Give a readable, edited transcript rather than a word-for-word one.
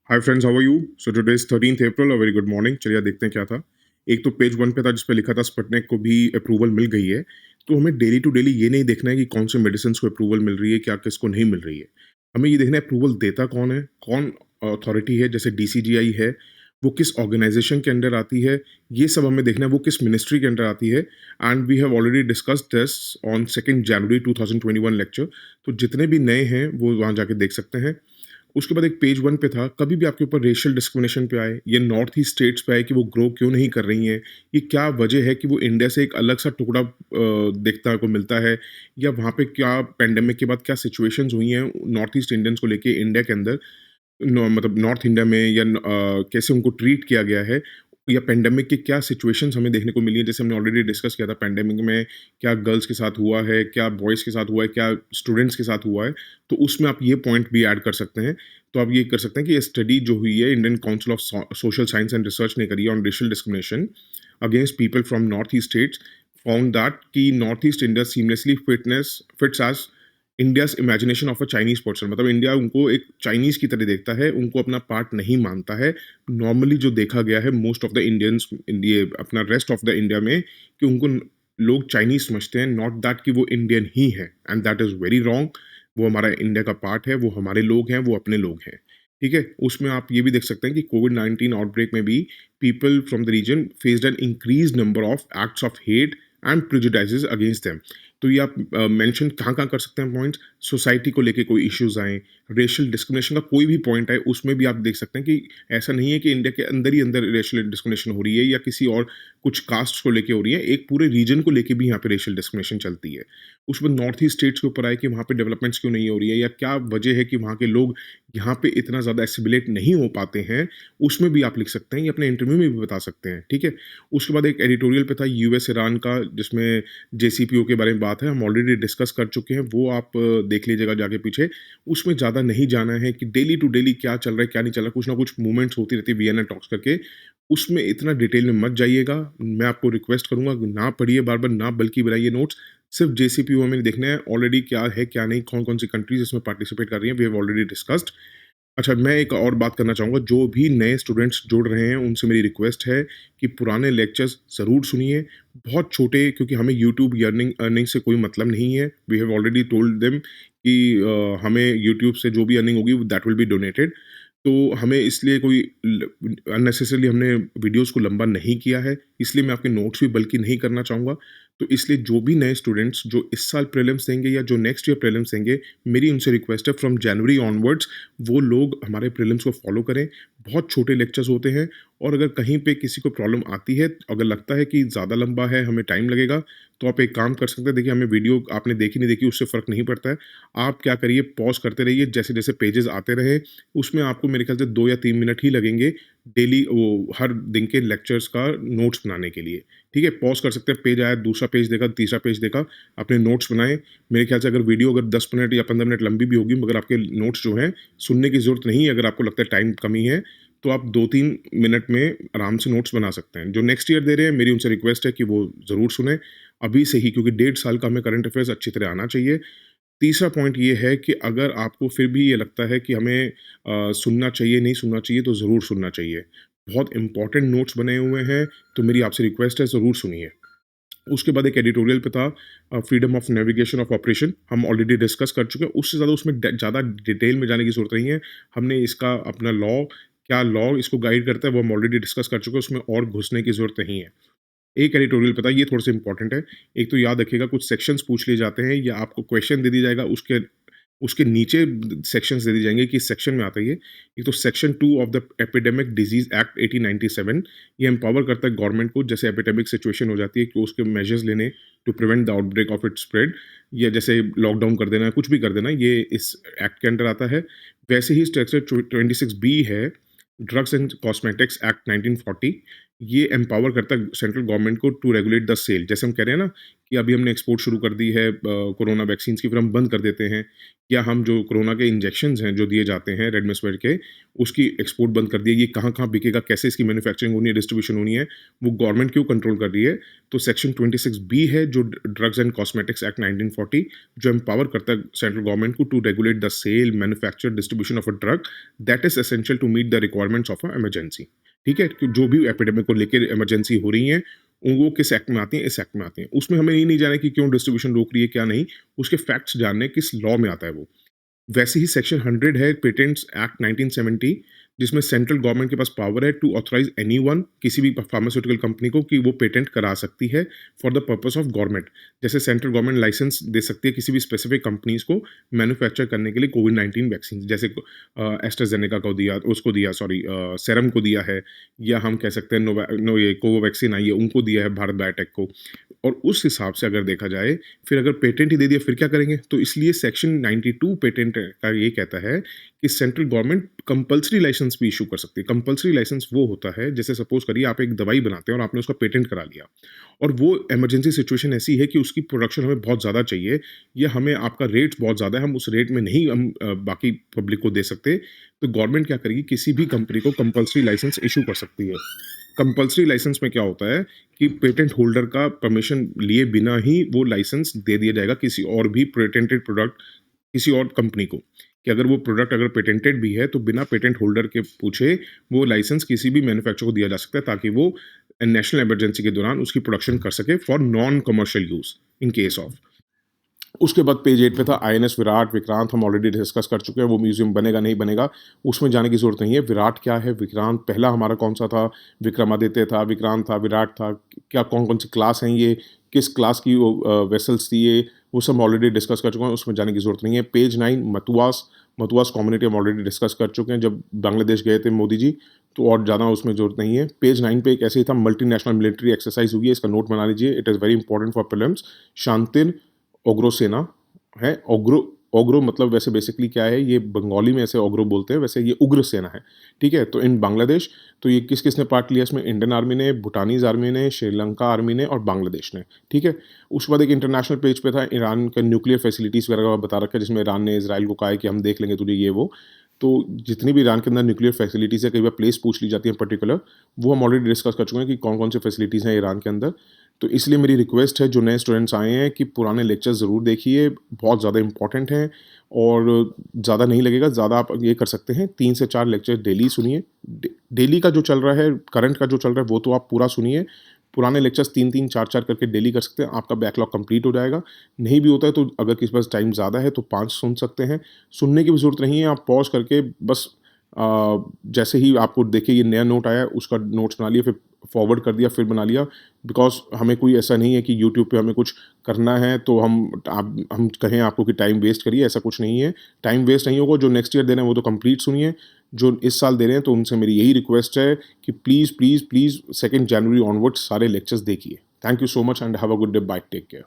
Hi friends, how are you? So today is 13th April. A very good morning. चलिए देखते हैं क्या था। एक तो पेज वन पे था जिस पे लिखा था स्पुतनिक को भी अप्रूवल मिल गई है। तो हमें डेली टू डेली ये नहीं देखना है कि कौन से मेडिसिन को अप्रूवल मिल रही है, क्या किसको नहीं मिल रही है। हमें ये देखना है अप्रूवल देता कौन है, कौन अथॉरिटी है। जैसे डीसीजीआई है, वो किस ऑर्गेनाइजेशन के अंडर आती है, ये सब हमें देखना है। वो किस मिनिस्ट्री के अंडर आती है। And we have already discussed this on 2 January 2021 lecture. तो जितने भी नए हैं वो वहाँ जाके देख सकते हैं। उसके बाद एक पेज वन पे था, कभी भी आपके ऊपर रेशियल डिस्क्रिमिनेशन पे आए, ये नॉर्थ ईस्ट स्टेट्स पे आए कि वो ग्रो क्यों नहीं कर रही हैं, ये क्या वजह है कि वो इंडिया से एक अलग सा टुकड़ा देखता को मिलता है, या वहाँ पे क्या पैंडेमिक के बाद क्या सिचुएशंस हुई हैं नॉर्थ ईस्ट इंडियंस को लेके इंडिया के अंदर, मतलब नॉर्थ इंडिया में, या कैसे उनको ट्रीट किया गया है, या पेंडेमिक की क्या सिचुएशंस हमें देखने को मिली है। जैसे हमने ऑलरेडी डिस्कस किया था, पेंडेमिक में क्या गर्ल्स के साथ हुआ है, क्या बॉयज़ के साथ हुआ है, क्या स्टूडेंट्स के साथ हुआ है। तो उसमें आप ये पॉइंट भी ऐड कर सकते हैं। तो आप ये कर सकते हैं कि ये स्टडी जो हुई है Indian council of social science and research ने करी है on racial discrimination against people from north east states, found that कि north east India seamlessly fits as India's imagination of a Chinese person. मतलब India उनको एक Chinese की तरह देखता है, उनको अपना पार्ट नहीं मानता है। नॉर्मली जो देखा गया है मोस्ट ऑफ द इंडियंस, ये अपना रेस्ट ऑफ द इंडिया में, कि उनको लोग चाइनीज़ समझते हैं, नॉट दैट कि वो इंडियन ही है। And that is very wrong. वो हमारा इंडिया का पार्ट है, वो हमारे लोग हैं, वो अपने लोग हैं। ठीक है? उसमें आप ये भी देख सकते हैं कि कोविड-19 आउटब्रेक में भी people from the region faced an increased number of acts of hate and prejudices against them. तो ये आप मेंशन कहाँ-कहाँ कर सकते हैं पॉइंट्स। सोसाइटी को लेके कोई इश्यूज़ आएँ, रेशियल डिस्क्रिमिनेशन का कोई भी पॉइंट आए, उसमें भी आप देख सकते हैं कि ऐसा नहीं है कि इंडिया के अंदर ही अंदर रेशियल डिस्क्रिमिनेशन हो रही है, या किसी और कुछ कास्ट को लेके हो रही है। एक पूरे रीजन को लेके भी यहाँ पे रेशियल डिस्क्रिमिनेशन चलती है। उसमें नॉर्थ ईस्ट स्टेट्स के ऊपर आए कि वहाँ पे डेवलपमेंट्स क्यों नहीं हो रही है, या क्या वजह है कि वहाँ के लोग यहाँ पे इतना ज़्यादा एसिमिलेट नहीं हो पाते हैं, उसमें भी आप लिख सकते हैं, या अपने इंटरव्यू में भी बता सकते हैं। ठीक है? उसके बाद एक एडिटोरियल पे था यूएस ईरान का, जिसमें जेसीपीओ के बारे में बात है, हम ऑलरेडी डिस्कस कर चुके हैं, वो आप देख लीजिएगा जाके पीछे। उसमें ज़्यादा नहीं जाना है कि डेली टू डेली क्या चल रहा है, क्या नहीं चल रहा है, कुछ ना कुछ मूवमेंट्स होती रहती है वीएनए टॉक्स करके, उसमें इतना डिटेल में मत जाइएगा। मैं आपको रिक्वेस्ट करूँगा कि ना पढ़िए बार-बार, ना बल्कि बनाइए नोट्स। सिर्फ जेसीपीओ हमें देखना है ऑलरेडी क्या है, क्या नहीं, कौन-कौन सी कंट्रीज़ इसमें पार्टिसिपेट कर रही हैं, वी हैव ऑलरेडी डिस्कस्ड। अच्छा, मैं एक और बात करना चाहूँगा, जो भी नए स्टूडेंट्स जुड़ रहे हैं, उनसे मेरी रिक्वेस्ट है कि पुराने लेक्चर्स ज़रूर सुनिए। बहुत छोटे, क्योंकि हमें यूट्यूब अर्निंग अर्निंग से कोई मतलब नहीं है। We have already told them कि हमें यूट्यूब से जो भी अर्निंग होगी दैट विल बी डोनेटेड। तो हमें इसलिए कोई अननेसेसरीली हमने वीडियोज़ को लंबा नहीं किया है, इसलिए मैं आपके नोट्स भी बल्कि नहीं करना चाहूँगा। तो इसलिए जो भी नए स्टूडेंट्स जो इस साल प्रीलिम्स देंगे या जो नेक्स्ट ईयर प्रीलिम्स देंगे, मेरी उनसे रिक्वेस्ट है फ्रॉम जनवरी ऑनवर्ड्स वो लोग हमारे प्रीलिम्स को फॉलो करें। बहुत छोटे लेक्चर्स होते हैं, और अगर कहीं पे किसी को प्रॉब्लम आती है, अगर लगता है कि ज़्यादा लंबा है, हमें टाइम लगेगा, तो आप एक काम कर सकते हैं। देखिए, हमें वीडियो आपने देखी नहीं देखी उससे फ़र्क नहीं पड़ता है। आप क्या करिए, पॉज़ करते रहिए, जैसे-जैसे पेजेज़ आते रहे, उसमें आपको मेरे ख्याल से 2 या 3 मिनट ही लगेंगे डेली, वो हर दिन के लेक्चर्स का नोट्स बनाने के लिए। ठीक है? पॉज़ कर सकते हैं, पेज आया, दूसरा पेज देखा, तीसरा पेज देखा, अपने नोट्स बनाए। मेरे ख्याल से अगर वीडियो अगर 10 मिनट या 15 मिनट लंबी भी होगी, मगर आपके नोट्स जो हैं, सुनने की ज़रूरत नहीं है। अगर आपको लगता है टाइम कमी है, तो आप 2-3 मिनट में आराम से नोट्स बना सकते हैं। जो नेक्स्ट ईयर दे रहे हैं, मेरी उनसे रिक्वेस्ट है कि वो ज़रूर सुनें, अभी से ही, क्योंकि 1.5 साल का हमें करंट अफ़ेयर्स अच्छी तरह आना चाहिए। तीसरा पॉइंट ये है कि अगर आपको फिर भी ये लगता है कि हमें सुनना चाहिए, नहीं सुनना चाहिए, तो ज़रूर सुनना चाहिए। बहुत इम्पोर्टेंट नोट्स बने हुए हैं, तो मेरी आपसे रिक्वेस्ट है, ज़रूर सुनिए। उसके बाद एक एडिटोरियल पे था freedom of navigation of operation, हम ऑलरेडी डिस्कस कर चुके हैं। उससे ज़्यादा उसमें ज़्यादा डिटेल में जाने की ज़रूरत नहीं है। हमने इसका अपना क्या लॉ इसको गाइड करता है, वो हम ऑलरेडी डिस्कस कर चुके हैं, उसमें और घुसने की ज़रूरत नहीं है। एक एडिटोरियल पे था, ये थोड़ा-सा इम्पोर्टेंट है। एक तो याद रखिएगा, कुछ सेक्शंस पूछ लिए जाते हैं, या आपको क्वेश्चन दे दिया जाएगा, उसके उसके नीचे सेक्शंस दे दिए जाएँगे कि इस सेक्शन में आता है ये। एक तो section 2 of the epidemic disease act 1897, ये एम्पावर करता है गवर्नमेंट को, जैसे एपिडेमिक सिचुएशन हो जाती है, कि उसके मेजर्स लेने to prevent the outbreak of its spread, या जैसे लॉकडाउन कर देना, कुछ भी कर देना, ये इस एक्ट के अंडर आता है। वैसे ही सेक्शन 26 बी है, ड्रग्स एंड कॉस्मेटिक्स एक्ट 1940, ये एम्पावर करता है सेंट्रल गवर्नमेंट को टू रेगुलेट द सेल। जैसे हम कह रहे हैं ना कि अभी हमने एक्सपोर्ट शुरू कर दी है कोरोना वैक्सीन्स की, फिर हम बंद कर देते हैं, या हम जो कोरोना के इंजेक्शंस हैं जो दिए जाते हैं रेमडेसिविर के, उसकी एक्सपोर्ट बंद कर दी है, ये कहाँ-कहाँ बिकेगा, कैसे इसकी मैन्युफैक्चरिंग होनी है, डिस्ट्रीब्यूशन होनी है, वो गवर्नमेंट क्यों कंट्रोल कर रही है? तो सेक्शन 26 बी है जो ड्रग्स एंड कॉस्मेटिक्स एक्ट 1940 जो एम्पावर करता है सेंट्रल गवर्नमेंट को to regulate the sale, manufacture, distribution of a drug that is essential to meet the requirements of a emergency. ठीक है? कि जो भी एपिडेमिक को लेकर इमरजेंसी हो रही है, वो किस एक्ट में आती हैं? इस एक्ट में आती हैं। उसमें हमें ये नहीं जानना कि क्यों डिस्ट्रीब्यूशन रोक रही है, क्या नहीं, उसके फैक्ट्स जानने किस लॉ में आता है वो। वैसे ही सेक्शन 100 है पेटेंट्स एक्ट 1970 जिसमें सेंट्रल गवर्नमेंट के पास पावर है टू ऑथराइज एनीवन किसी भी फार्मास्यूटिकल कंपनी को कि वो पेटेंट करा सकती है for the purpose of government. जैसे सेंट्रल गवर्नमेंट लाइसेंस दे सकती है किसी भी स्पेसिफिक कंपनीज को मैन्युफैक्चर करने के लिए कोविड-19 वैक्सीन, जैसे एस्ट्राजेनेका को दिया, उसको दिया, सॉरी सेरम को दिया है, या हम कह सकते हैं ये कोवैक्सीन आई है उनको दिया है भारत बायोटेक को। और उस हिसाब से अगर देखा जाए, फिर अगर पेटेंट ही दे दिया फिर क्या करेंगे? तो इसलिए सेक्शन 92 पेटेंट का ये कहता है कि सेंट्रल गवर्नमेंट कंपल्सरी लाइसेंस भी इश्यू कर सकती है। कंपल्सरी लाइसेंस वो होता है, जैसे सपोज करिए आप एक दवाई बनाते हैं और आपने उसका पेटेंट करा लिया, और वो इमरजेंसी सिचुएशन ऐसी है कि उसकी प्रोडक्शन हमें बहुत ज़्यादा चाहिए, या हमें आपका रेट बहुत ज़्यादा है, हम उस रेट में नहीं हम बाकी पब्लिक को दे सकते, तो गवर्नमेंट क्या करेगी? किसी भी कंपनी को कंपल्सरी लाइसेंस इश्यू कर सकती है। कंपल्सरी लाइसेंस में क्या होता है कि पेटेंट होल्डर का परमिशन लिए बिना ही वो लाइसेंस दे दिया जाएगा किसी और भी पेटेंटेड प्रोडक्ट, किसी और कंपनी को, कि अगर वो प्रोडक्ट अगर पेटेंटेड भी है तो बिना पेटेंट होल्डर के पूछे वो लाइसेंस किसी भी मैन्युफैक्चरर को दिया जा सकता है, ताकि वो नेशनल इमरजेंसी के दौरान उसकी प्रोडक्शन कर सके for non commercial use in case of. उसके बाद पेज 8 पे था आईएनएस विराट विक्रांत, हम ऑलरेडी डिस्कस कर चुके हैं, वो म्यूजियम बनेगा नहीं बनेगा उसमें जाने की जरूरत नहीं है। विराट क्या है, विक्रांत पहला हमारा कौन सा था? विक्रमादित्य था, विक्रांत था, विराट था, क्या कौन कौन सी क्लास हैं ये, किस क्लास की वेसल्स थी ये, वो सब ऑलरेडी डिस्कस कर चुके हैं, उसमें जाने की जरूरत नहीं है। पेज 9 मतुआस, मतुआस कम्युनिटी हम ऑलरेडी डिस्कस कर चुके हैं जब बांग्लादेश गए थे मोदी जी, तो और ज़्यादा उसमें जरूरत नहीं है। पेज 9 पे एक ऐसे ही था, मल्टी नेशनल मिलिट्री एक्सरसाइज हुई है, इसका नोट बना लीजिए, it is very important for prelims. शांतिन ओग्रो सेना है, ओग्रो, ओग्रो मतलब वैसे बेसिकली क्या है, ये बंगाली में ऐसे ओग्रो बोलते हैं, वैसे ये उग्र सेना है। ठीक है, तो इन बांग्लादेश, तो ये किस किसने पार्ट लिया इसमें? इंडियन आर्मी ने, भूटानीज आर्मी ने, श्रीलंका आर्मी ने और बांग्लादेश ने। ठीक है, उसके बाद एक इंटरनेशनल पेज पे था ईरान का न्यूक्लियर फैसिलिटीज़ वगैरह का बता रखा है, जिसमें ईरान ने इसराइल को कहा है कि हम देख लेंगे तुझे ये वो। तो जितनी भी ईरान के अंदर न्यूक्लियर फैसिलिटीज़ है, कई बार प्लेस पूछ ली जाती है पर्टिकुलर, वो हम ऑलरेडी डिस्कस कर चुके हैं कि कौन कौन सी फैसिलिटीज़ हैं ईरान के अंदर। तो इसलिए मेरी रिक्वेस्ट है जो नए स्टूडेंट्स आए हैं कि पुराने लेक्चर्स ज़रूर देखिए, बहुत ज़्यादा इंपॉर्टेंट हैं, और ज़्यादा नहीं लगेगा, ज़्यादा आप ये कर सकते हैं 3 से 4 लेक्चर डेली सुनिए। डेली का जो चल रहा है, करंट का जो चल रहा है वो तो आप पूरा सुनिए, पुराने लेक्चर्स 3-3 4-4 करके डेली कर सकते हैं, आपका बैकलॉग कंप्लीट हो जाएगा। नहीं भी होता है तो अगर किसी के पास टाइम ज़्यादा है तो 5 सुन सकते हैं, सुनने की भी ज़रूरत नहीं है, आप पॉज़ करके बस जैसे ही आपको देखिए ये नया नोट आया उसका नोट्स बना लिया, फिर फॉरवर्ड कर दिया, फिर बना लिया। बिकॉज़ हमें कोई ऐसा नहीं है कि यूट्यूब पे हमें कुछ करना है तो हम कहें आपको कि टाइम वेस्ट करिए, ऐसा कुछ नहीं है। टाइम वेस्ट नहीं होगा, जो नेक्स्ट ईयर दे रहे हैं वो तो कंप्लीट सुनिए, जो इस साल दे रहे हैं तो उनसे मेरी यही रिक्वेस्ट है कि please please please 2 January onwards सारे लेक्चर्स देखिए। Thank you so much and have a good day, bye, take care.